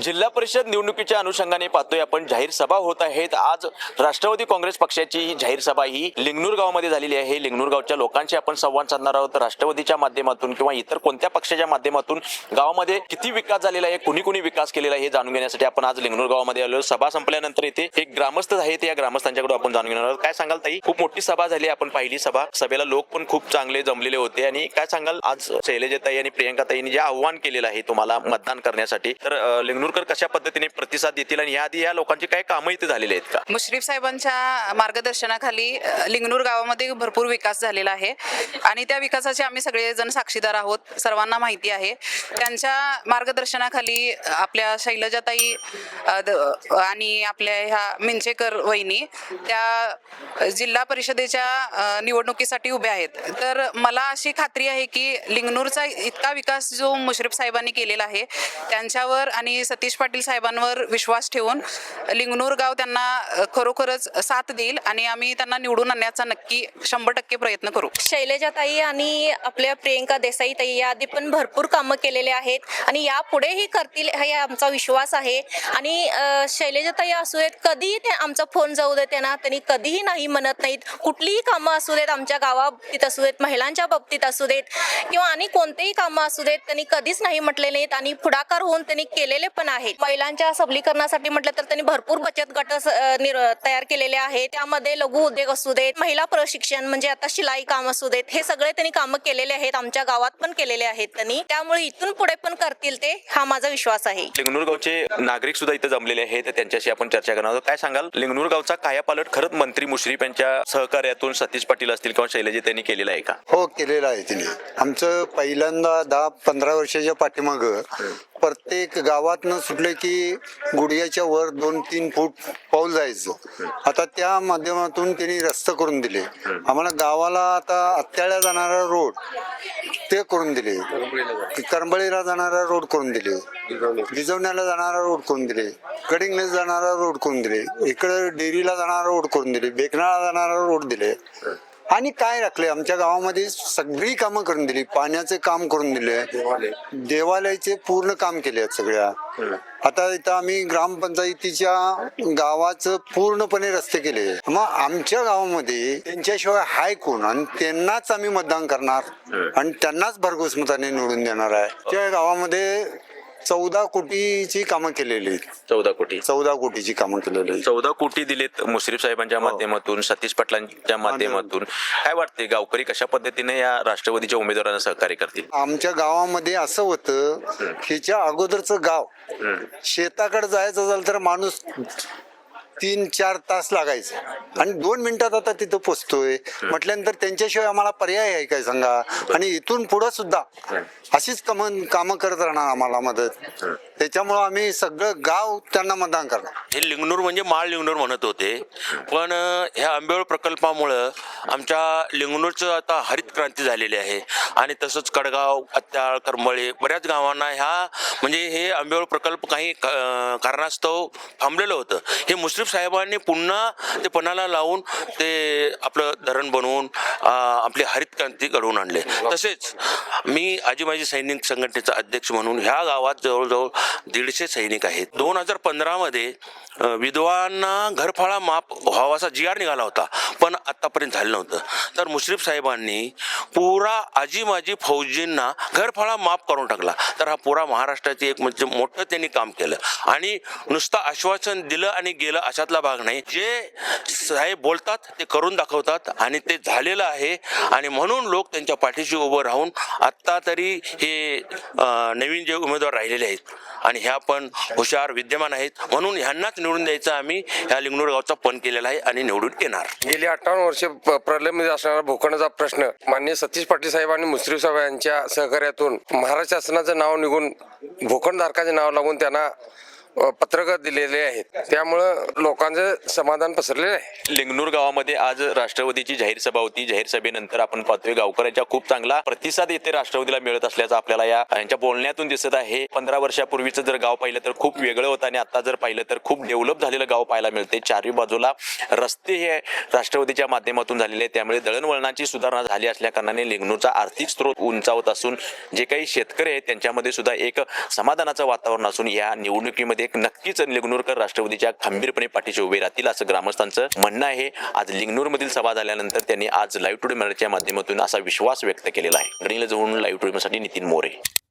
जिल्हा परिषद निवडणुकीच्या अनुषंगाने पाहतोय आपण जाहीर सभा होत आहेत। आज राष्ट्रवादी काँग्रेस पक्षाची जाहीर सभा ही लिंगणूर गावामध्ये झालेली आहे। लिंगणूर गावच्या लोकांशी आपण संवाद साधणार आहोत। राष्ट्रवादीच्या माध्यमातून किंवा इतर कोणत्या पक्षाच्या माध्यमातून गावामध्ये किती विकास झालेला आहे, कुणी विकास केलेला आहे हे जाणून घेण्यासाठी आपण आज लिंगणूर गावामध्ये आलो। सभा संपल्यानंतर इथे एक ग्रामस्थ आहेत, या ग्रामस्थांच्याकडून आपण जाणून घेणार आहोत। काय सांगाल ताई? खूप मोठी सभा झाली, आपण पाहिली सभेला लोक पण खूप चांगले जमलेले होते आणि काय सांगाल आज शैलजाताई आणि प्रियंकाताईंनी जे आव्हान केलेलं आहे तुम्हाला मतदान करण्यासाठी, तर लिंगणूरकर कशा पद्धतीने प्रतिसाद देतील आणि याआधी या लोकांची काय कामं इथे झालेली आहेत का? मुश्रीफ साहेबांच्या मार्गदर्शनाखाली लिंगणूर गावामध्ये भरपूर विकास झालेला आहे आणि त्या विकासाचे आम्ही सगळेजण साक्षीदार आहोत, सर्वांना माहिती आहे। त्यांच्या मार्गदर्शनाखाली आपल्या शैलजाताई आणि आपल्या ह्या मिंचेकर वहिनी त्या जिल्हा परिषदेच्या निवडणुकीसाठी उभ्या आहेत। तर मला अशी खात्री आहे की लिंगणूरचा इतका विकास जो मुश्रीफ साहेबांनी केलेला आहे त्यांच्यावर आणि सतीश पाटील साहेबांवर विश्वास ठेवून लिंगणूर गाव त्यांना खरोखरच साथ देईल आणि आम्ही त्यांना निवडून आणण्याचा नक्की 100% प्रयत्न करू। शैलजाताई आणि आपल्या प्रियंका देसाई ताई याआधी पण भरपूर कामं केलेले आहेत आणि यापुढेही करतील हे आमचा विश्वास आहे। आणि शैलजाताई असू देत, कधीही ते आमचा फोन जाऊ देत त्यांनी कधीही नाही म्हणत नाहीत। कुठलीही कामं असू देत, आमच्या गावाबाबतीत असू देत, महिलांच्या बाबतीत असू देत किंवा आणि कोणतेही कामं असू देत, त्यांनी कधीच नाही म्हटले नाहीत आणि पुढाकार होऊन त्यांनी केलेले पण आहेत। महिलांच्या सबलीकरणासाठी म्हटलं तर त्यांनी भरपूर बचत गट तयार केलेले आहेत। त्यामध्ये लघु उद्योग असू देत, महिला प्रशिक्षण म्हणजे आता शिलाई काम असू देत, हे सगळे त्यांनी कामं केलेले आहेत, आमच्या गावात पण केलेले आहेत त्यांनी। त्यामुळे इथून पुढे पण करतील ते, हा माझा विश्वास आहे। लिंगणूर गावचे नागरिक सुद्धा इथे जमलेले आहेत, त्यांच्याशी आपण चर्चा करणार आहोत। काय सांगाल, लिंगणूर गावचा कायापालट खरंच मंत्री मुश्रीफ यांच्या सहकार्यातून सतीश पाटील असतील किंवा शैलजा त्यांनी केलेला आहे का? हो, केलेलं आहे तिने। आमचं पहिल्यांदा 10-15 वर्षाच्या पाठीमाग प्रत्येक गावातनं सुटले की गुडघ्याच्या वर 2-3 फूट पाऊल जायचं। आता त्या माध्यमातून त्यांनी रस्ते करून दिले आम्हाला। गावाला आता अत्याळ्या जाणारा रोड ते करून दिले, करंबळीला जाणारा रोड करून दिले, भिजवण्याला जाणारा रोड करून दिले, कडिंगला जाणारा रोड करून दिले, इकडे डेअरीला जाणारा रोड करून दिले, बेकनाळा जाणारा रोड दिले आणि काय राखले आमच्या गावामध्ये सगळी कामं करून दिली। पाण्याचे काम करून दिले, देवालयाचे पूर्ण काम केले सगळ्या। आता इथं आम्ही ग्रामपंचायतीच्या गावाचं पूर्णपणे रस्ते केले। मग आमच्या गावामध्ये त्यांच्याशिवाय हाय कोण आणि त्यांनाच आम्ही मतदान करणार आणि त्यांनाच भरघोस मताने निवडून देणार आहे। त्या गावामध्ये 14 कोटीची कामं केलेली आहेत। 14 कोटीची कामं केलेली। 14 कोटी दिलेत मुश्रीफ साहेबांच्या माध्यमातून, सतीश पाटलांच्या माध्यमातून। काय वाटते, गावकरी कशा पद्धतीने या राष्ट्रवादीच्या उमेदवारांना सहकार्य करतील? आमच्या गावामध्ये असं होतं, ह्याच्या अगोदरचं गाव शेताकडे जायचं झालं तर माणूस 3-4 तास लागायचं आणि 2 मिनिटात आता तिथं पोचतोय म्हटल्यानंतर त्यांच्याशिवाय आम्हाला पर्याय आहे काय सांगा? आणि इथून पुढे सुद्धा अशीच कामं करत राहणार आम्हाला मदत। त्याच्यामुळं आम्ही सगळं गाव त्यांना मतदान करणार। हे लिंगणूर म्हणजे माळ लिंगणूर म्हणत होते, पण ह्या आंबेवळ प्रकल्पामुळं आमच्या लिंगणूरचं आता हरित क्रांती झालेली आहे आणि तसंच कडगाव, अत्याळ, करंबळी बऱ्याच गावांना म्हणजे हे आंबेवळ प्रकल्प काही कारणास्तव थांबलेलं होतं। हे मुश्रीफ साहेबांनी पुन्हा ते पणाला लावून ते आपलं धरण बनवून आपली हरित क्रांती घडवून आणले। तसेच मी आजी माजी सैनिक संघटनेचा अध्यक्ष म्हणून ह्या गावात जवळजवळ 150 सैनिक आहेत। 2015 मध्ये विधवांना घरफाळा माफ व्हावा असा GR निघाला होता, पण आतापर्यंत झालं नव्हतं। तर मुश्रीफ साहेबांनी पुरा आजी माजी फौजींना घरफाळा माफ करून टाकला। तर हा पुरा महाराष्ट्राची एक म्हणजे मोठं त्यांनी काम केलं आणि नुसतं आश्वासन दिलं आणि गेलं अशातला भाग नाही। जे साहेब बोलतात ते करून दाखवतात आणि ते झालेलं आहे आणि म्हणून लोक त्यांच्या पाठीशी उभं राहून आत्ता तरी हे नवीन जे उमेदवार राहिलेले आहेत आणि ह्या पण हुशार विद्यमान आहेत, म्हणून ह्यांनाच निवडून द्यायचं आम्ही ह्या लिंगणूर गावचा पण केलेला आहे आणि निवडून येणार। गेली 58 वर्षे प्रलंबित असणारा भूखंडाचा प्रश्न माननीय सतीश पाटील साहेब आणि मुश्रीफ साहेब यांच्या सहकार्यातून महाराष्ट्र शासनाचं नाव निघून भूखंडधारकाचे नाव लागून त्यांना पत्रक दिलेले आहेत, त्यामुळं लोकांचं समाधान पसरलेलं आहे. लिंगनूर गावामध्ये आज राष्ट्रवादीची जाहीर सभा होती. जाहीर सभेनंतर आपण पाहतोय गावकऱ्यांचा खूप चांगला प्रतिसाद येथे राष्ट्रवादीला मिळत असल्याचं आपल्याला यांच्या बोलण्यातून दिसत आहे. 15 वर्षापूर्वीचं जर गाव पाहिलं तर खूप वेगळं होतं आणि आता जर पाहिलं तर खूप डेव्हलप झालेलं गाव पाहायला मिळते. चारही बाजूला रस्ते हे राष्ट्रवादीच्या माध्यमातून झालेले आहेत, त्यामुळे दळणवळणाची सुधारणा झाली असल्या कारणाने लिंगनूरचा आर्थिक स्रोत उंचावत असून जे काही शेतकरी आहेत त्यांच्यामध्ये सुद्धा एक समाधानाचं वातावरण असून या निवडणुकीमध्ये नक्कीच लिंगनूरकर राष्ट्रवादीच्या खंबीरपणे पाठीशी उभे राहतील असं ग्रामस्थांचं म्हणणं आहे. आज लिंगनूरमधील सभा झाल्यानंतर त्यांनी आज लाईव्ह टुडे मराठीच्या माध्यमातून असा विश्वास व्यक्त केलेला आहे. गणिल जवळून लाईव्ह टुडे साठी नितीन मोरे.